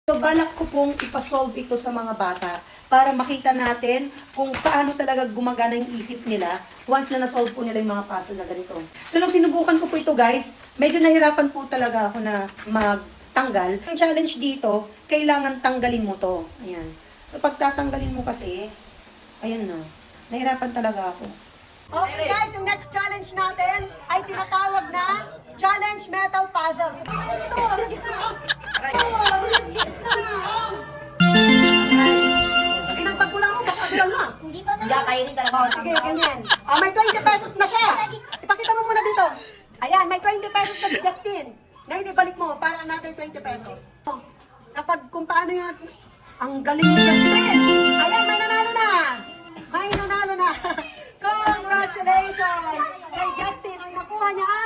So, balak ko pong ipasolve ito sa mga bata para makita natin kung paano talaga gumagana yung isip nila once na nasolve po nila yung mga puzzle na ganito. So, nung sinubukan ko po ito guys, medyo nahirapan po talaga ako na magtanggal. Yung challenge dito, kailangan tanggalin mo to. Ayan. So, pag tatanggalin mo kasi, ayan na, nahirapan talaga ako. Okay guys, yung next challenge natin ay tinatawag na Challenge Metal Puzzle. So, kayo dito, sa gitna. Pinagpagkulang mo, baka agral lang. Hindi pa Hindi, kayo rin talaga. Oh, sige, ganyan. Oh, may 20 pesos na siya. Ipakita mo muna dito. Ayan, may 20 pesos na si Justin. Ngayon, ibalik mo para another 20 pesos. Oh, kapag kung paano yan, ang galing ni Justin. Ayan, may nanalo na. May nanalo na. Congratulations! Kay Justin, ang nakuha niya